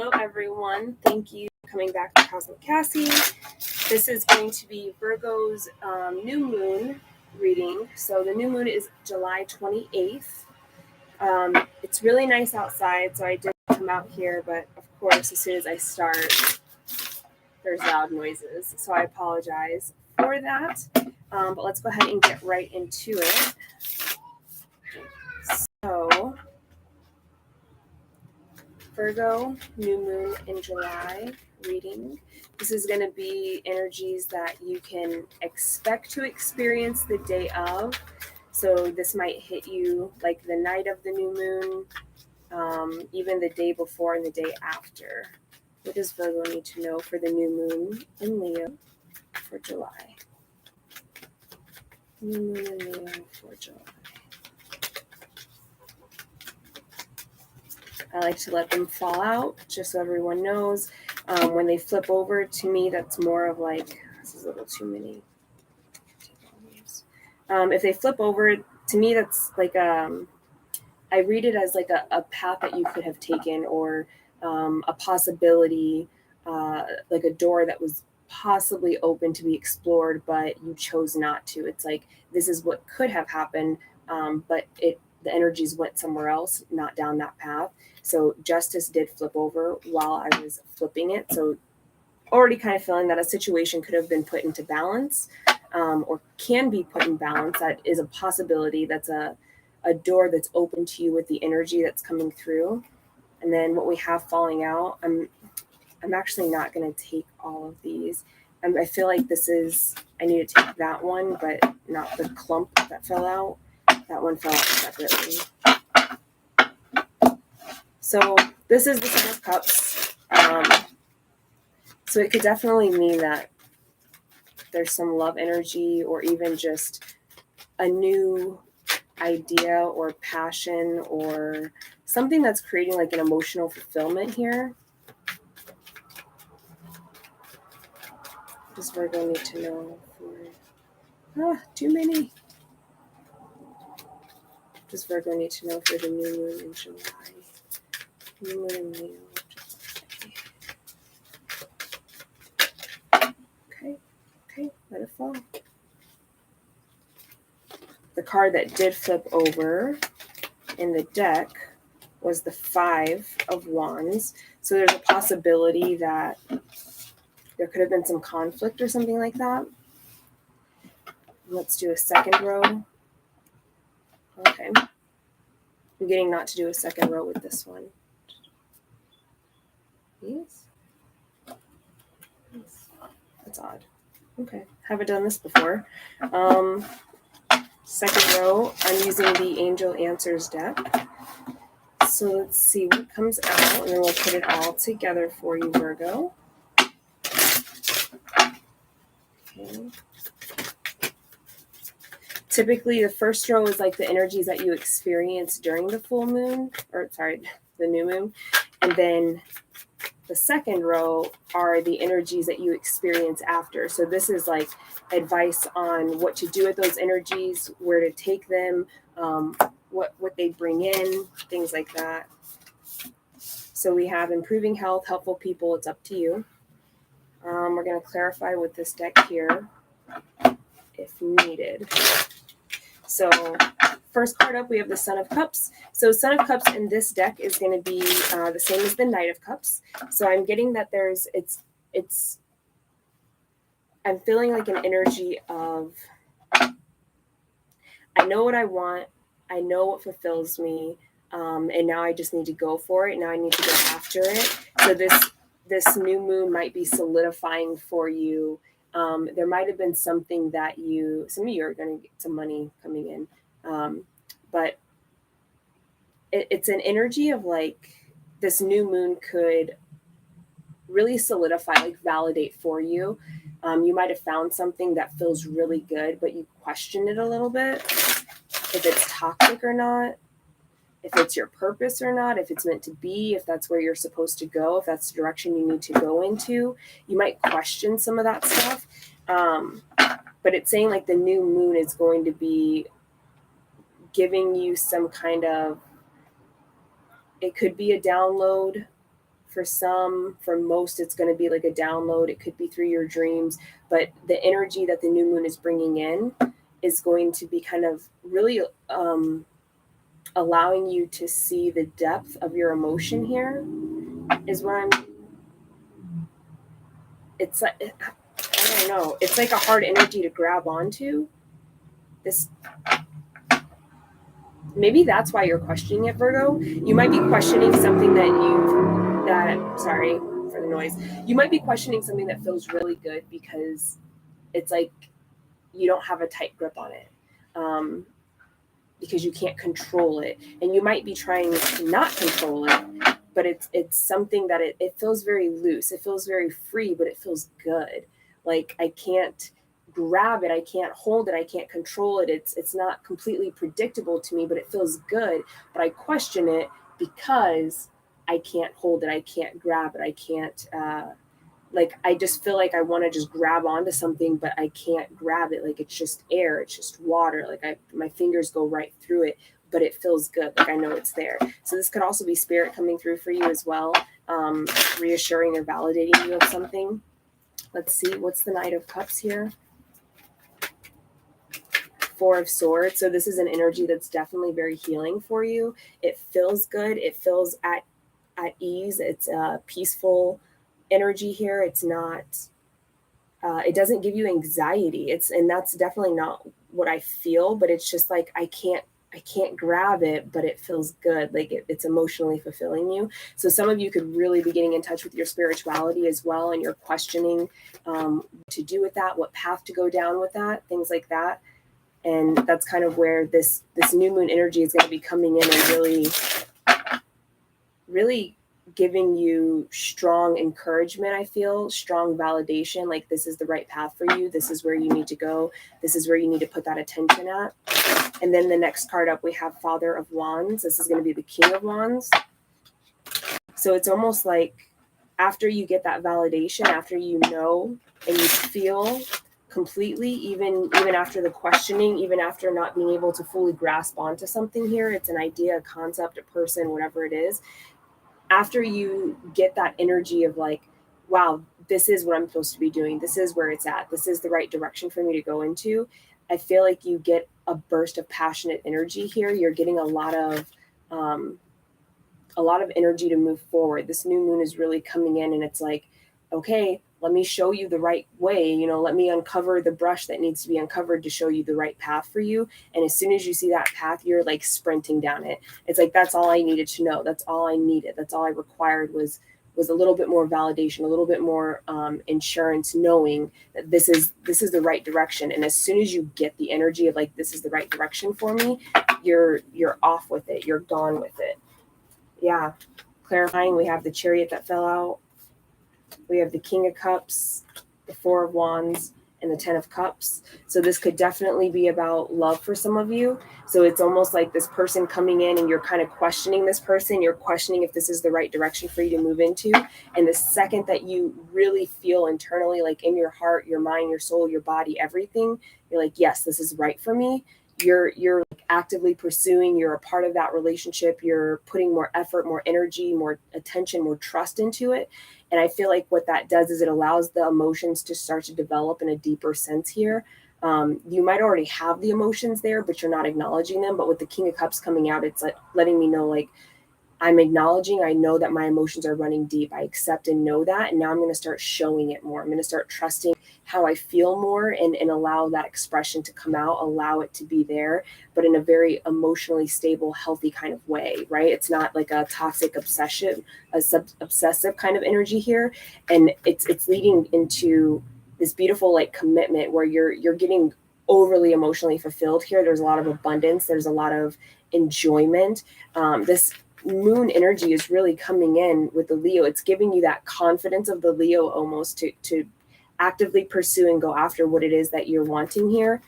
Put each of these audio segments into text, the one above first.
Hello, everyone. Thank you for coming back to Cosmic Cassie. This is going to be Virgo's new moon reading. So the new moon is July 28th. It's really nice outside, so I did come out here, but of course, as soon as I start, there's loud noises. So I apologize for that. But let's go ahead and get right into it. So Virgo, new moon in July reading. This is going to be energies that you can expect to experience the day of. So this might hit you like the night of the new moon, even the day before and the day after. What does Virgo need to know for the new moon in Leo for July? New moon in Leo for July. I like to let them fall out just so everyone knows. When they flip over, to me, that's more of like, this is a little too many. If they flip over, to me, that's like, I read it as like a path that you could have taken, or a possibility, like a door that was possibly open to be explored, but you chose not to. It's like, this is what could have happened, but the energies went somewhere else, not down that path. So justice did flip over while I was flipping it. So already kind of feeling that a situation could have been put into balance, or can be put in balance. That is a possibility. That's a door that's open to you with the energy that's coming through. And then what we have falling out, I'm actually not going to take all of these. I feel like I need to take that one, but not the clump that fell out. That one fell out separately. So this is the Seven of Cups. So it could definitely mean that there's some love energy, or even just a new idea or passion, or something that's creating like an emotional fulfillment here. What does Virgo need to know for... too many. What does Virgo need to know for the new moon in July? New moon in Leo. Okay, let it fall. The card that did flip over in the deck was the Five of Wands. So there's a possibility that there could have been some conflict or something like that. Let's do a second row. Okay. I'm getting not to do a second row with this one. Yes. That's odd. Okay. Haven't done this before. Second row, I'm using the Angel Answers deck. So let's see what comes out, and then we'll put it all together for you, Virgo. Okay. Typically, the first row is like the energies that you experience during the full moon, the new moon. And then the second row are the energies that you experience after. So this is like advice on what to do with those energies, where to take them, what they bring in, things like that. So we have improving health, helpful people. It's up to you. We're going to clarify with this deck here if needed. So first card up, we have the Son of Cups. So Son of Cups in this deck is going to be the same as the Knight of Cups. So I'm getting that I'm feeling like an energy of, I know what I want, I know what fulfills me, and now I just need to go for it. Now I need to go after it. So this new moon might be solidifying for you. There might have been something that some of you are going to get some money coming in. But it's an energy of like, this new moon could really solidify, like validate for you. You might have found something that feels really good, but you question it a little bit. If it's toxic or not, if it's your purpose or not, if it's meant to be, if that's where you're supposed to go, if that's the direction you need to go into, you might question some of that stuff. But it's saying like the new moon is going to be giving you some kind of, it could be a download For some, for most, it's going to be like a download. It could be through your dreams, but the energy that the new moon is bringing in is going to be kind of really allowing you to see the depth of your emotion here is what it's like, I don't know. It's like a hard energy to grab onto. This, maybe that's why you're questioning it, Virgo. You might be questioning something sorry for the noise. You might be questioning something that feels really good because it's like you don't have a tight grip on it. Because you can't control it, and you might be trying to not control it, but it's something that it feels very loose, it feels very free, but it feels good. Like I can't grab it, I can't hold it, I can't control it. It's not completely predictable to me, but it feels good. But I question it because I can't hold it, I can't grab it, I can't like I just feel like I want to just grab onto something, but I can't grab it. Like it's just air, it's just water. Like my fingers go right through it, but it feels good. Like I know it's there. So this could also be spirit coming through for you as well, reassuring or validating you of something. Let's see, what's the Knight of Cups here? Four of Swords. So this is an energy that's definitely very healing for you. It feels good. It feels at ease. It's peaceful energy here. It's not it doesn't give you anxiety. And that's definitely not what I feel, but it's just like I can't grab it, but it feels good. Like it's emotionally fulfilling you. So some of you could really be getting in touch with your spirituality as well, and you're questioning what to do with that, what path to go down with that, things like that. And that's kind of where this new moon energy is going to be coming in and really giving you strong encouragement. I feel strong validation, like this is the right path for you, this is where you need to go, this is where you need to put that attention at. And then the next card up, we have Father of Wands. This is going to be the King of Wands. So it's almost like after you get that validation, after you know and you feel completely, even after the questioning, even after not being able to fully grasp onto something here, it's an idea, a concept, a person, whatever it is. After you get that energy of like, wow, this is what I'm supposed to be doing, this is where it's at, this is the right direction for me to go into, I feel like you get a burst of passionate energy here. You're getting a lot of energy to move forward. This new moon is really coming in, and it's like, okay, let me show you the right way. Let me uncover the brush that needs to be uncovered to show you the right path for you. And as soon as you see that path, you're like sprinting down it. It's like, that's all I needed to know. That's all I needed. That's all I required was a little bit more validation, a little bit more insurance, knowing that this is the right direction. And as soon as you get the energy of like, this is the right direction for me, you're off with it. You're gone with it. Yeah. Clarifying, we have the Chariot that fell out. We have the King of Cups, the Four of Wands, and the Ten of Cups. So this could definitely be about love for some of you. So it's almost like this person coming in and you're kind of questioning this person. You're questioning if this is the right direction for you to move into. And the second that you really feel internally, like in your heart, your mind, your soul, your body, everything, you're like, yes, this is right for me. You're like actively pursuing, you're a part of that relationship. You're putting more effort, more energy, more attention, more trust into it. And I feel like what that does is it allows the emotions to start to develop in a deeper sense here. You might already have the emotions there, but you're not acknowledging them. But with the King of Cups coming out, it's like letting me know, like, I'm acknowledging, I know that my emotions are running deep. I accept and know that. And now I'm going to start showing it more. I'm going to start trusting how I feel more and allow that expression to come out, allow it to be there, but in a very emotionally stable, healthy kind of way, right? It's not like a toxic obsessive kind of energy here. And it's leading into this beautiful like commitment where you're getting overly emotionally fulfilled here. There's a lot of abundance. There's a lot of enjoyment. This moon energy is really coming in with the Leo. It's giving you that confidence of the Leo almost to actively pursue and go after what it is that you're wanting here.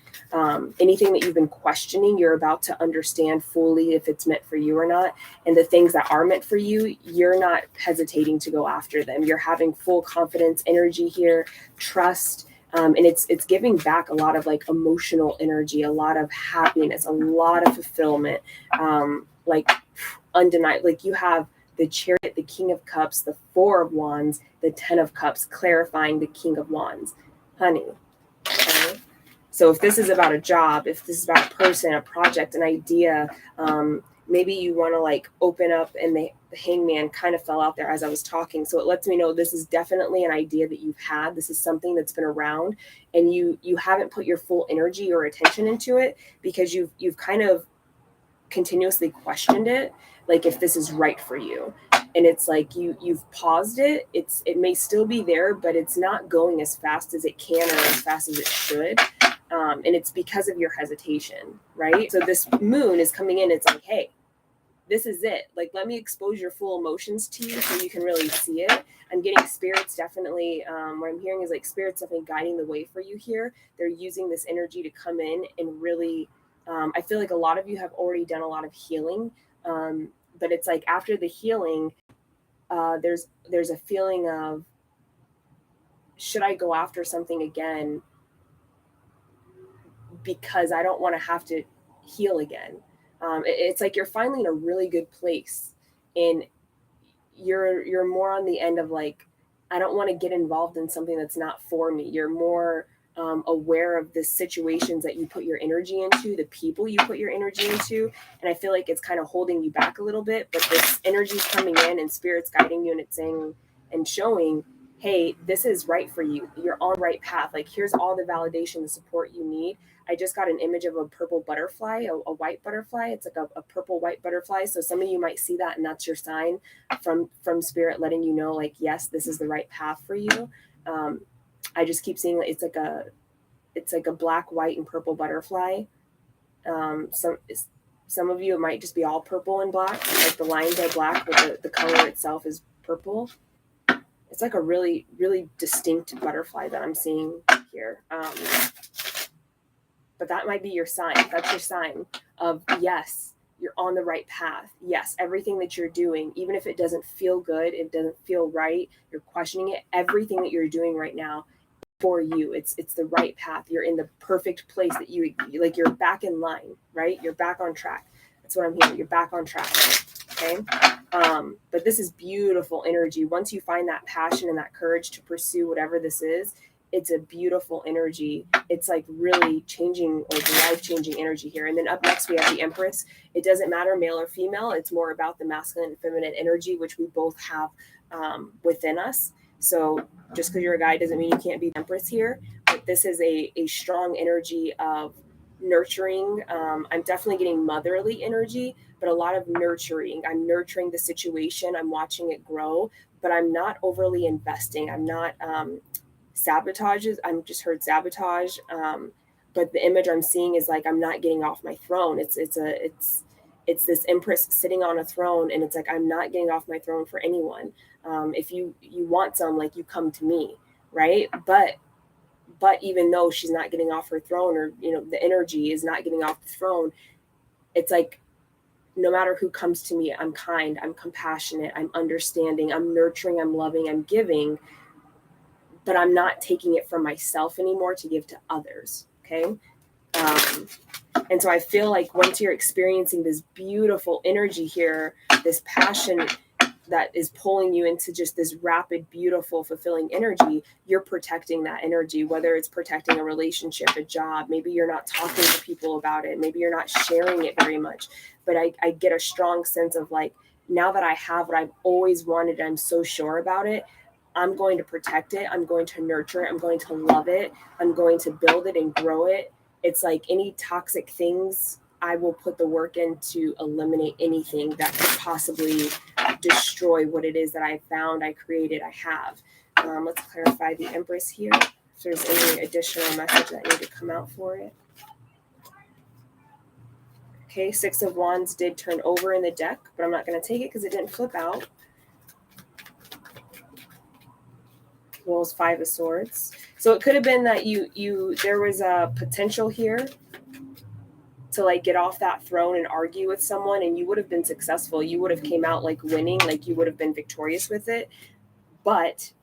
Anything that you've been questioning, you're about to understand fully if it's meant for you or not. And the things that are meant for you, you're not hesitating to go after them. You're having full confidence, energy here, trust. And it's giving back a lot of like emotional energy, a lot of happiness, a lot of fulfillment, like undeniable. Like you have the Chariot, the King of Cups, the Four of Wands, the Ten of Cups, clarifying the King of Wands. Honey, okay? So if this is about a job, if this is about a person, a project, an idea, maybe you want to like open up, and the Hangman kind of fell out there as I was talking. So it lets me know this is definitely an idea that you've had. This is something that's been around, and you haven't put your full energy or attention into it because you've kind of continuously questioned it, like if this is right for you. And it's like you've paused it. It may still be there, but it's not going as fast as it can or as fast as it should. And it's because of your hesitation, right? So this moon is coming in. It's like, hey, this is it. Like, let me expose your full emotions to you so you can really see it. I'm getting spirits definitely, what I'm hearing is like spirits definitely guiding the way for you here. They're using this energy to come in and really, I feel like a lot of you have already done a lot of healing. But it's like after the healing, there's a feeling of, should I go after something again? Because I don't want to have to heal again. It's like you're finally in a really good place, and you're more on the end of like, I don't want to get involved in something that's not for me. You're more aware of the situations that you put your energy into, the people you put your energy into, and I feel like it's kind of holding you back a little bit. But this energy is coming in, and spirit's guiding you, and it's saying and showing, hey, this is right for you. You're on the right path. Like, here's all the validation, the support you need. I just got an image of a purple butterfly, a white butterfly. It's like a purple white butterfly. So some of you might see that, and that's your sign from spirit letting you know, like, yes, this is the right path for you. I just keep seeing it's like a black, white, and purple butterfly. Some of you, it might just be all purple and black, like the lines are black, but the color itself is purple. It's like a really, really distinct butterfly that I'm seeing here. But that might be your sign. That's your sign of, yes, you're on the right path. Yes, everything that you're doing, even if it doesn't feel good, it doesn't feel right, you're questioning it, everything that you're doing right now for you, it's the right path. You're in the perfect place that you like, you're back in line, right? You're back on track. That's what I'm hearing. You're back on track. Okay. But this is beautiful energy. Once you find that passion and that courage to pursue whatever this is, it's a beautiful energy. It's like really changing, like life-changing energy here. And then up next we have the Empress. It doesn't matter male or female. It's more about the masculine and feminine energy, which we both have within us. So just because you're a guy doesn't mean you can't be the Empress here. But this is a strong energy of nurturing. I'm definitely getting motherly energy, but a lot of nurturing. I'm nurturing the situation. I'm watching it grow, but I'm not overly investing. I'm not sabotages. I'm just heard sabotage. But the image I'm seeing is like, I'm not getting off my throne. It's this Empress sitting on a throne, and it's like, I'm not getting off my throne for anyone. If you want some, like, you come to me, right? But even though she's not getting off her throne, or the energy is not getting off the throne, it's like, no matter who comes to me, I'm kind, I'm compassionate, I'm understanding, I'm nurturing, I'm loving, I'm giving, but I'm not taking it from myself anymore to give to others. Okay. And so I feel like once you're experiencing this beautiful energy here, this passion that is pulling you into just this rapid, beautiful, fulfilling energy, you're protecting that energy, whether it's protecting a relationship, a job. Maybe you're not talking to people about it. Maybe you're not sharing it very much. But I get a strong sense of like, now that I have what I've always wanted, I'm so sure about it, I'm going to protect it. I'm going to nurture it. I'm going to love it. I'm going to build it and grow it. It's like any toxic things, I will put the work in to eliminate anything that could possibly destroy what it is that I found, I created, I have. Let's clarify the Empress here. If there's any additional message that need to come out for it. Okay, Six of Wands did turn over in the deck, but I'm not going to take it because it didn't flip out. Rolls Five of Swords. So it could have been that there was a potential here to like get off that throne and argue with someone, and you would have been successful. You would have came out like winning, like you would have been victorious with it. But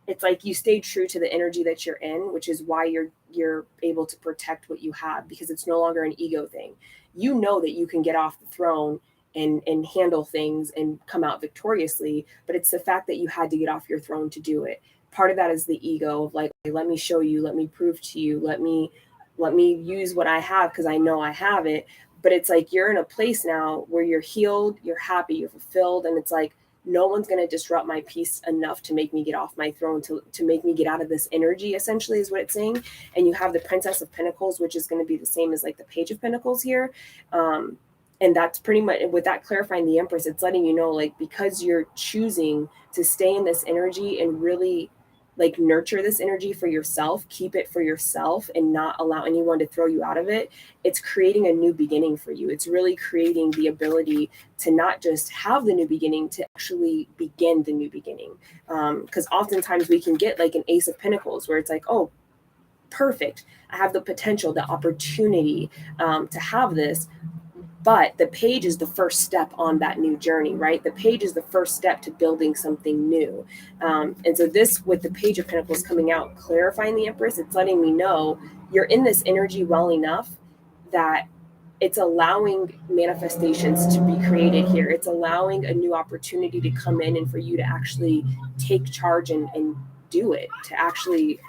it's like you stayed true to the energy that you're in, which is why you're able to protect what you have, because it's no longer an ego thing. You know that you can get off the throne and handle things and come out victoriously, but it's the fact that you had to get off your throne to do it. Part of that is the ego of like, let me show you, let me prove to you, let me use what I have because I know I have it. But it's like you're in a place now where you're healed, you're happy, you're fulfilled, and it's like no one's going to disrupt my peace enough to make me get off my throne, to make me get out of this energy, essentially is what it's saying. And you have the Princess of Pentacles, which is going to be the same as like the Page of Pentacles here. And that's pretty much, with that clarifying the Empress, it's letting you know, like, because you're choosing to stay in this energy and really like nurture this energy for yourself, keep it for yourself and not allow anyone to throw you out of it, it's creating a new beginning for you. It's really creating the ability to not just have the new beginning, to actually begin the new beginning. Because oftentimes we can get like an Ace of Pentacles where it's like, oh, perfect, I have the potential, the opportunity to have this. But the page is the first step on that new journey, right? The page is the first step to building something new. And so this, with the Page of Pentacles coming out, clarifying the Empress, it's letting me know you're in this energy well enough that it's allowing manifestations to be created here. It's allowing a new opportunity to come in and for you to actually take charge and do it, to actually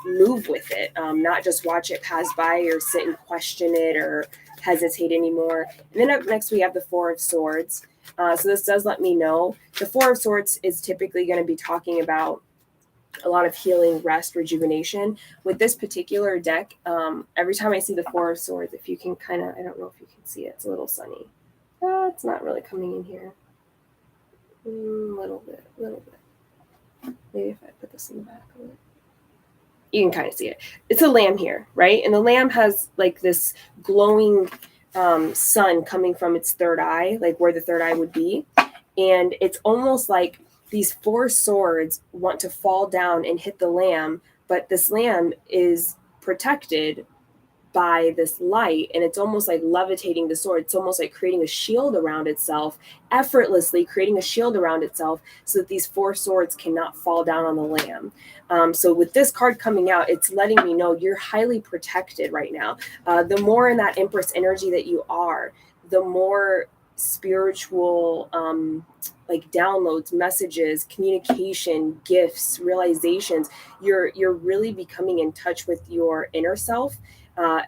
move with it, not just watch it pass by or sit and question it or hesitate anymore. And then up next we have the Four of Swords. So this does let me know the Four of Swords is typically going to be talking about a lot of healing, rest, rejuvenation. With this particular deck, every time I see the Four of Swords, if you can kind of, I don't know if you can see it, it's a little sunny. It's not really coming in here. A little bit. Maybe if I put this in the back of it, you can kind of see it. It's a lamb here, right? And the lamb has like this glowing sun coming from its third eye, like where the third eye would be. And it's almost like these four swords want to fall down and hit the lamb, but this lamb is protected by this light, and it's almost like levitating the sword. It's almost like creating a shield around itself, effortlessly creating a shield around itself so that these four swords cannot fall down on the lamb. So with this card coming out, it's letting me know you're highly protected right now. The more in that Empress energy that you are, the more spiritual like downloads, messages, communication, gifts, realizations, you're really becoming in touch with your inner self,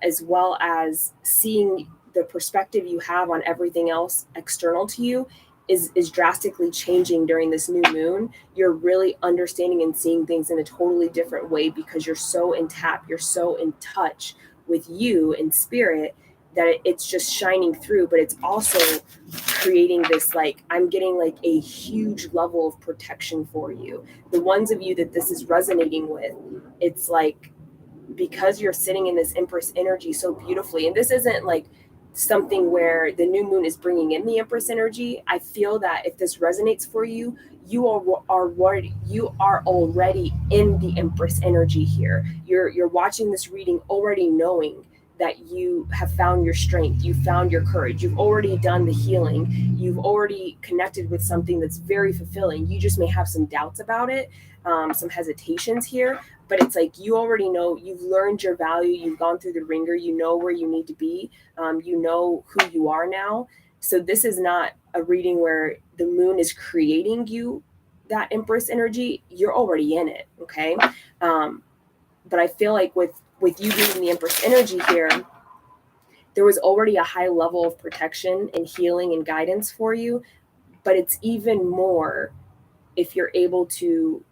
as well as seeing the perspective you have on everything else external to you is drastically changing during this new moon. You're really understanding and seeing things in a totally different way because you're so in tap, you're so in touch with you in spirit that it's just shining through. But it's also creating this, like, I'm getting like a huge level of protection for you. The ones of you that this is resonating with, it's like, because you're sitting in this Empress energy so beautifully, and this isn't like something where the new moon is bringing in the Empress energy. I feel that if this resonates for you, you are already in the Empress energy here. You're watching this reading already knowing that you have found your strength, you found your courage, you've already done the healing, you've already connected with something that's very fulfilling. You just may have some doubts about it, some hesitations here, but it's like you already know, you've learned your value, you've gone through the ringer, you know where you need to be, you know who you are now. So this is not a reading where the moon is creating you that Empress energy. You're already in it, okay? But I feel like with you being in the Empress energy here, there was already a high level of protection and healing and guidance for you, but it's even more if you're able to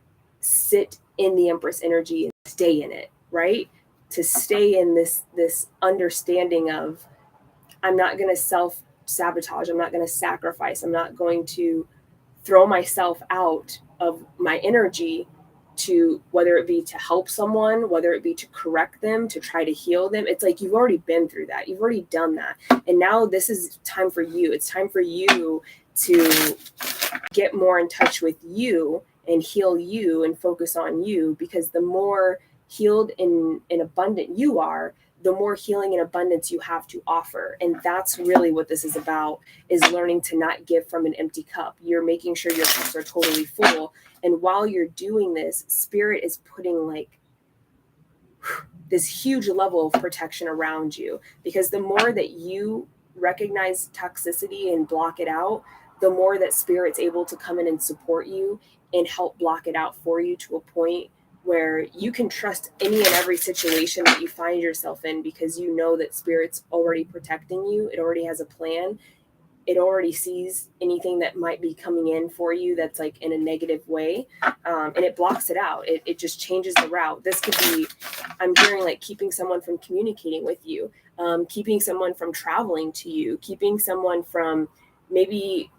sit in the Empress energy and stay in it, right? To stay in this understanding of, I'm not going to self-sabotage, I'm not going to sacrifice, I'm not going to throw myself out of my energy to, whether it be to help someone, whether it be to correct them, to try to heal them. It's like you've already been through that. You've already done that. And now this is time for you. It's time for you to get more in touch with you and heal you and focus on you, because the more healed and abundant you are, the more healing and abundance you have to offer. And that's really what this is about, is learning to not give from an empty cup. You're making sure your cups are totally full. And while you're doing this, Spirit is putting like this huge level of protection around you, because the more that you recognize toxicity and block it out, the more that spirit's able to come in and support you and help block it out for you to a point where you can trust any and every situation that you find yourself in, because you know that spirit's already protecting you. It already has a plan. It already sees anything that might be coming in for you that's like in a negative way, and it blocks it out. It just changes the route. This could be, I'm hearing like keeping someone from communicating with you, keeping someone from traveling to you, keeping someone from maybe,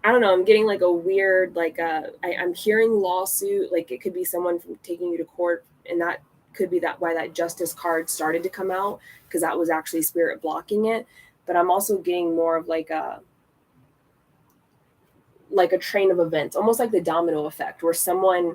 I don't know, I'm getting like a weird, like I'm hearing lawsuit, like it could be someone from taking you to court, and that could be that why that justice card started to come out, because that was actually spirit blocking it. But I'm also getting more of like a train of events, almost like the domino effect, where someone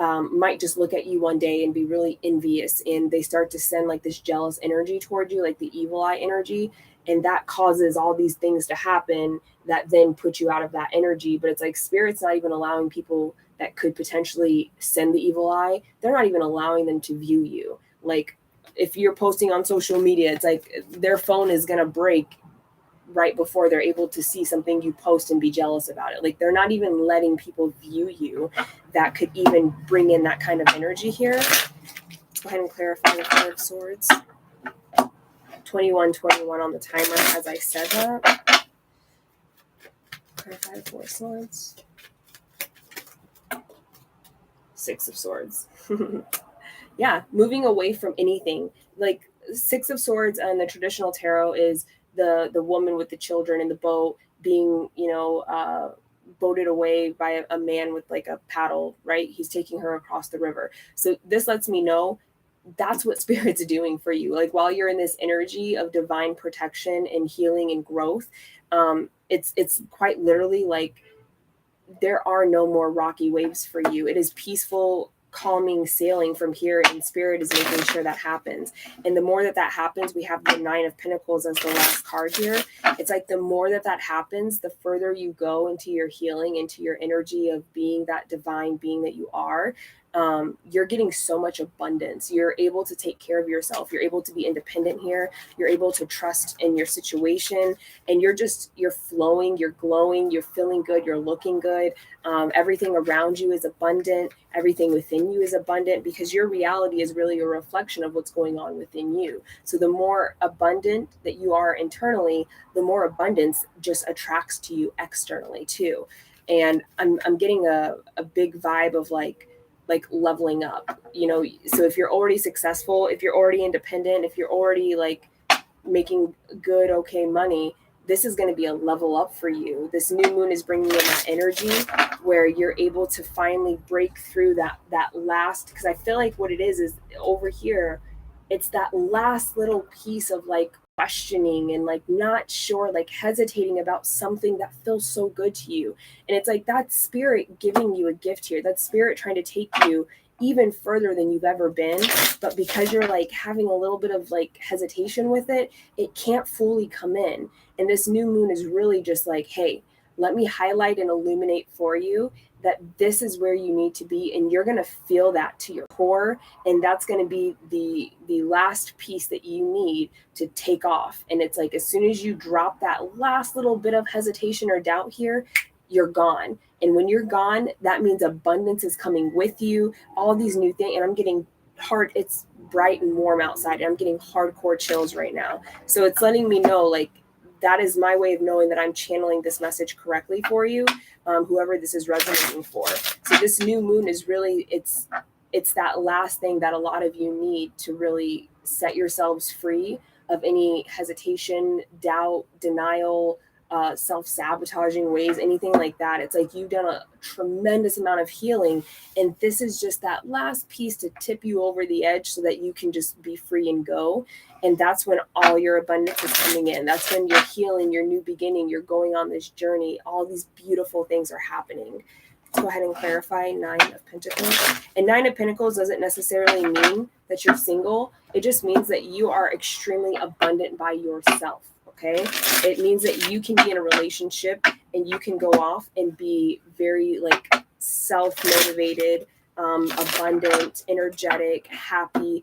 might just look at you one day and be really envious, and they start to send like this jealous energy toward you, like the evil eye energy, and that causes all these things to happen that then put you out of that energy. But it's like spirit's not even allowing people that could potentially send the evil eye, they're not even allowing them to view you. Like if you're posting on social media, it's like their phone is going to break right before they're able to see something you post and be jealous about it. Like they're not even letting people view you that could even bring in that kind of energy here. Let's go ahead and clarify the Four of Swords. 21:21 on the timer as I said that. Clarify the Four of Swords. Six of Swords. Yeah, moving away from anything. Like Six of Swords and the traditional tarot is the woman with the children in the boat being, boated away by a man with like a paddle, right? He's taking her across the river. So this lets me know that's what spirit's doing for you. Like while you're in this energy of divine protection and healing and growth, it's quite literally like there are no more rocky waves for you. It is peaceful, calming sailing from here, and spirit is making sure that happens. And the more that happens, we have the Nine of Pentacles as the last card here. It's like the more that happens, the further you go into your healing, into your energy of being that divine being that you are. You're getting so much abundance. You're able to take care of yourself. You're able to be independent here. You're able to trust in your situation, and you're flowing, you're glowing, you're feeling good, you're looking good. Everything around you is abundant. Everything within you is abundant, because your reality is really a reflection of what's going on within you. So the more abundant that you are internally, the more abundance just attracts to you externally too. And I'm getting a big vibe of like leveling up, so if you're already successful, if you're already independent, if you're already like making good, okay money, this is going to be a level up for you. This new moon is bringing in that energy where you're able to finally break through that last, because I feel like what it is over here, it's that last little piece of like questioning and like not sure, like hesitating about something that feels so good to you. And it's like that spirit giving you a gift here, that spirit trying to take you even further than you've ever been. But because you're like having a little bit of like hesitation with it, it can't fully come in. And this new moon is really just like, hey, let me highlight and illuminate for you that this is where you need to be, and you're going to feel that to your core, and that's going to be the last piece that you need to take off. And it's like as soon as you drop that last little bit of hesitation or doubt here, you're gone. And when you're gone, that means abundance is coming with you, all these new things. And I'm getting it's bright and warm outside, and I'm getting hardcore chills right now. So it's letting me know, like, that is my way of knowing that I'm channeling this message correctly for you, whoever this is resonating for. So this new moon is really, it's that last thing that a lot of you need to really set yourselves free of any hesitation, doubt, denial, self-sabotaging ways, anything like that. It's like you've done a tremendous amount of healing, and this is just that last piece to tip you over the edge so that you can just be free and go. And that's when all your abundance is coming in. That's when you're healing, your new beginning, you're going on this journey. All these beautiful things are happening. Let's go ahead and clarify Nine of Pentacles. And Nine of Pentacles doesn't necessarily mean that you're single. It just means that you are extremely abundant by yourself. Okay, it means that you can be in a relationship and you can go off and be very like self-motivated, abundant, energetic, happy.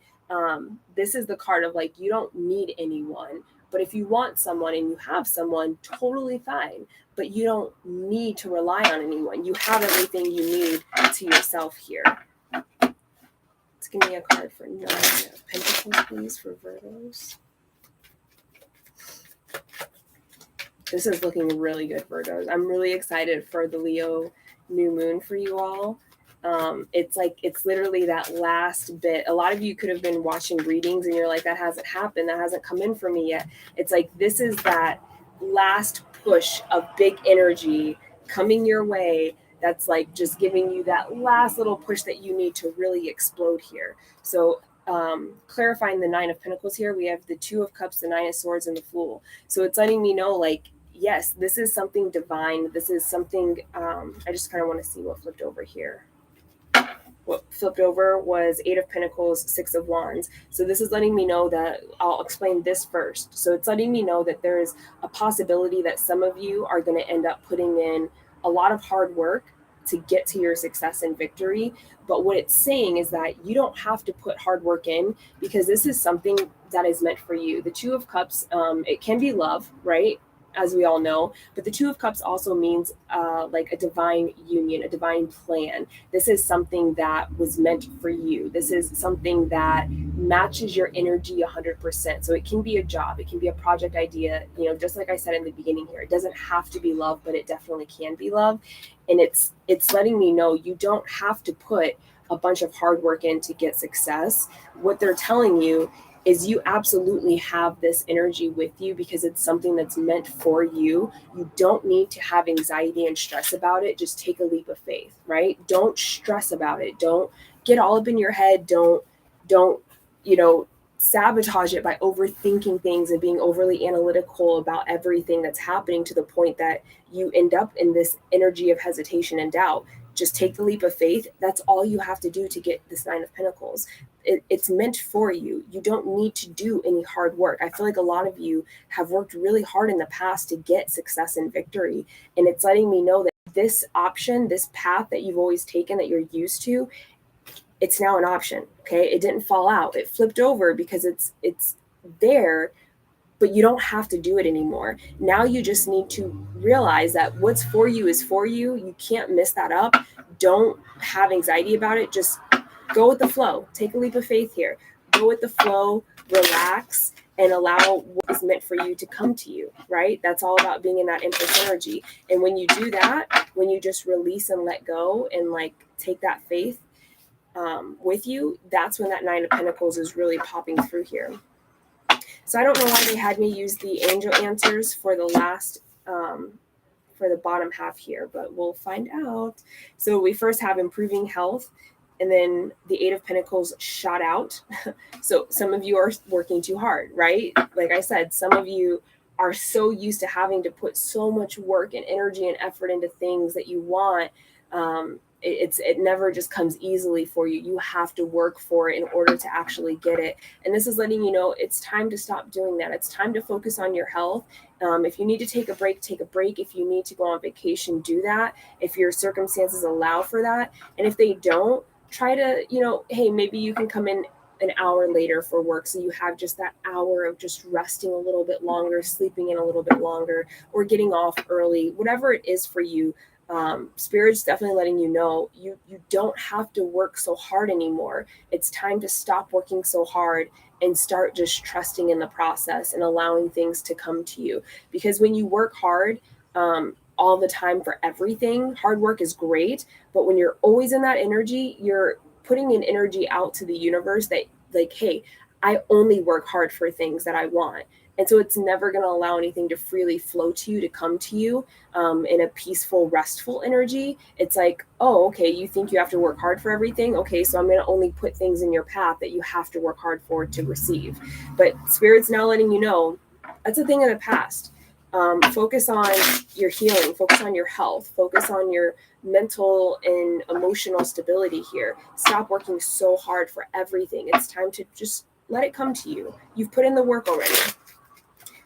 This is the card of like, you don't need anyone. But if you want someone and you have someone, totally fine. But you don't need to rely on anyone. You have everything you need to yourself here. Let's give me a card for 9 of Pentacles, please, for Virgos. This is looking really good, Virgos. I'm really excited for the Leo new moon for you all. It's literally that last bit. A lot of you could have been watching readings and you're like, that hasn't happened. That hasn't come in for me yet. It's like, this is that last push of big energy coming your way. That's like just giving you that last little push that you need to really explode here. So clarifying the 9 of Pentacles here, we have the 2 of Cups, the 9 of Swords, and the Fool. So it's letting me know, like, yes, this is something divine. This is something, I just kind of want to see what flipped over here. What flipped over was 8 of Pentacles, 6 of Wands. So this is letting me know that, I'll explain this first. So it's letting me know that there is a possibility that some of you are going to end up putting in a lot of hard work to get to your success and victory. But what it's saying is that you don't have to put hard work in, because this is something that is meant for you. The 2 of Cups, it can be love, right? As we all know, but the 2 of Cups also means like a divine union, a divine plan. This is something that was meant for you. This is something that matches your energy 100%. So it can be a job, it can be a project idea, you know, just like I said in the beginning here, it doesn't have to be love, but it definitely can be love. And it's letting me know you don't have to put a bunch of hard work in to get success. What they're telling you is you absolutely have this energy with you because it's something that's meant for you. You don't need to have anxiety and stress about it. Just take a leap of faith, right? Don't stress about it. Don't get all up in your head. Don't, you know, sabotage it by overthinking things and being overly analytical about everything that's happening to the point that you end up in this energy of hesitation and doubt. Just take the leap of faith. That's all you have to do to get this 9 of Pentacles. It's meant for you. You don't need to do any hard work. I feel like a lot of you have worked really hard in the past to get success and victory. And it's letting me know that this option, this path that you've always taken, that you're used to, it's now an option. Okay. It didn't fall out. It flipped over because it's there, but you don't have to do it anymore. Now you just need to realize that what's for you is for you. You can't miss that up. Don't have anxiety about it. Just go with the flow. Take a leap of faith here. Go with the flow, relax, and allow what is meant for you to come to you, right? That's all about being in that Empath energy. And when you do that, when you just release and let go and like take that faith with you, that's when that 9 of Pentacles is really popping through here. So I don't know why they had me use the angel answers for the last, for the bottom half here, but we'll find out. So we first have improving health, and then the 8 of Pentacles shot out. So some of you are working too hard, right? Like I said, some of you are so used to having to put so much work and energy and effort into things that you want. It never just comes easily for you. You have to work for it in order to actually get it. And this is letting you know it's time to stop doing that. It's time to focus on your health. If you need to take a break, take a break. If you need to go on vacation, do that. If your circumstances allow for that. And if they don't, try to, you know, hey, maybe you can come in an hour later for work, so you have just that hour of just resting a little bit longer, sleeping in a little bit longer, or getting off early, whatever it is for you. Spirit's definitely letting you know you don't have to work so hard anymore. It's time to stop working so hard and start just trusting in the process and allowing things to come to you. Because when you work hard all the time for everything, hard work is great, but when you're always in that energy, you're putting an energy out to the universe that, like, hey, I only work hard for things that I want. And so it's never going to allow anything to freely flow to you, to come to you in a peaceful, restful energy. It's like, oh, okay, you think you have to work hard for everything? Okay, so I'm going to only put things in your path that you have to work hard for to receive. But Spirit's now letting you know that's a thing of the past. Focus on your healing, focus on your health, focus on your mental and emotional stability here. Stop working so hard for everything. It's time to just let it come to you. You've put in the work already.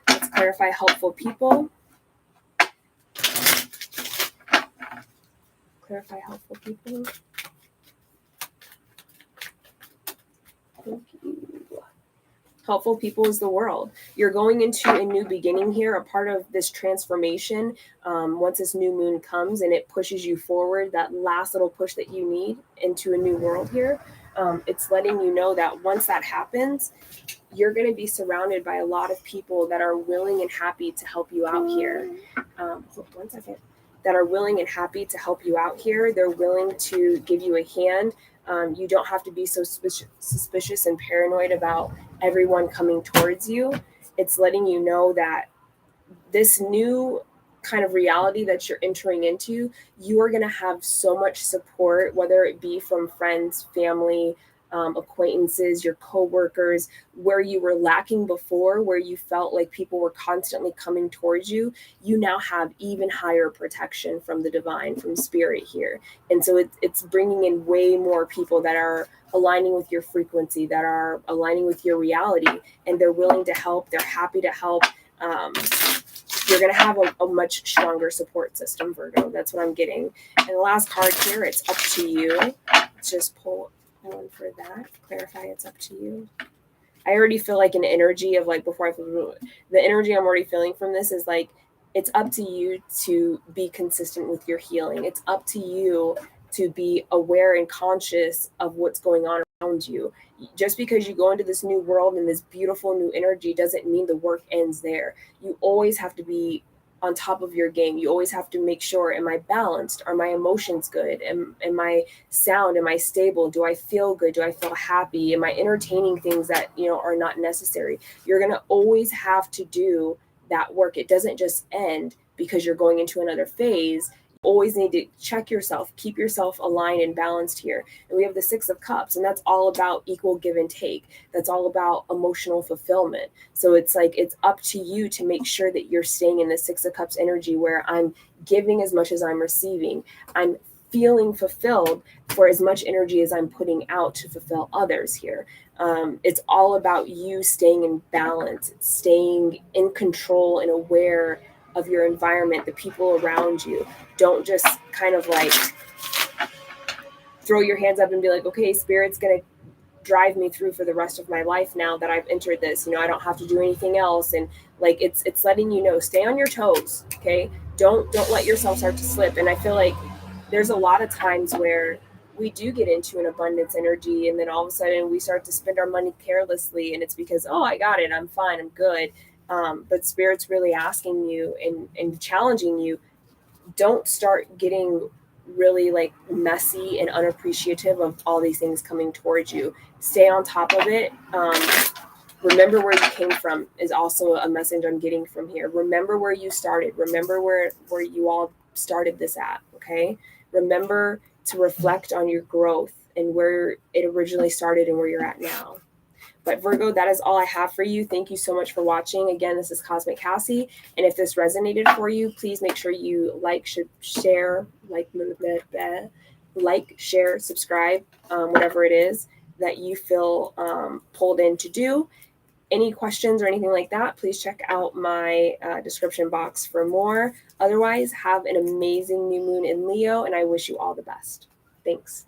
Let's clarify helpful people. Clarify helpful people. Thank you. Helpful people is the world. You're going into a new beginning here, a part of this transformation. Once this new moon comes and it pushes you forward, that last little push that you need into a new world here, it's letting you know that once that happens, you're going to be surrounded by a lot of people that are willing and happy to help you out here. One second. That are willing and happy to help you out here. They're willing to give you a hand. You don't have to be so suspicious and paranoid about everyone coming towards you. It's letting you know that this new kind of reality that you're entering into, you are going to have so much support, whether it be from friends, family, acquaintances, your coworkers, where you were lacking before, where you felt like people were constantly coming towards you. You now have even higher protection from the divine, from spirit here. And so it's bringing in way more people that are aligning with your frequency, that are aligning with your reality, and they're willing to help. They're happy to help. You're going to have a much stronger support system, Virgo. That's what I'm getting. And the last card here, it's up to you. Let's just pull one for that. Clarify it's up to you. I already feel like an energy of like, before I feel the energy I'm already feeling from this is like, it's up to you to be consistent with your healing. It's up to you to be aware and conscious of what's going on around you. Just because you go into this new world and this beautiful new energy doesn't mean the work ends there. You always have to be on top of your game. You always have to make sure, am I balanced? Are my emotions good? Am I sound? Am I stable? Do I feel good? Do I feel happy? Am I entertaining things that, are not necessary? You're going to always have to do that work. It doesn't just end because you're going into another phase. Always need to check yourself, keep yourself aligned and balanced here. And we have the Six of Cups, and that's all about equal give and take. That's all about emotional fulfillment. So it's like, it's up to you to make sure that you're staying in the Six of Cups energy where I'm giving as much as I'm receiving. I'm feeling fulfilled for as much energy as I'm putting out to fulfill others here. It's all about you staying in balance, staying in control and aware of your environment, the people around you. Don't just kind of like throw your hands up and be like, okay, spirit's going to drive me through for the rest of my life now that I've entered this. I don't have to do anything else. And like, it's letting you know, stay on your toes. Okay. Don't let yourself start to slip. And I feel like there's a lot of times where we do get into an abundance energy, and then all of a sudden we start to spend our money carelessly, and it's because, oh, I got it, I'm fine, I'm good. But spirit's really asking you and challenging you, don't start getting really like messy and unappreciative of all these things coming towards you. Stay on top of it. Remember where you came from is also a message I'm getting from here. Remember where you started. Remember where you all started this at, okay? Remember to reflect on your growth and where it originally started and where you're at now. But Virgo, that is all I have for you. Thank you so much for watching. Again, this is Cosmic Cassie. And if this resonated for you, please make sure you share, share, subscribe, whatever it is that you feel pulled in to do. Any questions or anything like that, please check out my description box for more. Otherwise, have an amazing new moon in Leo, and I wish you all the best. Thanks.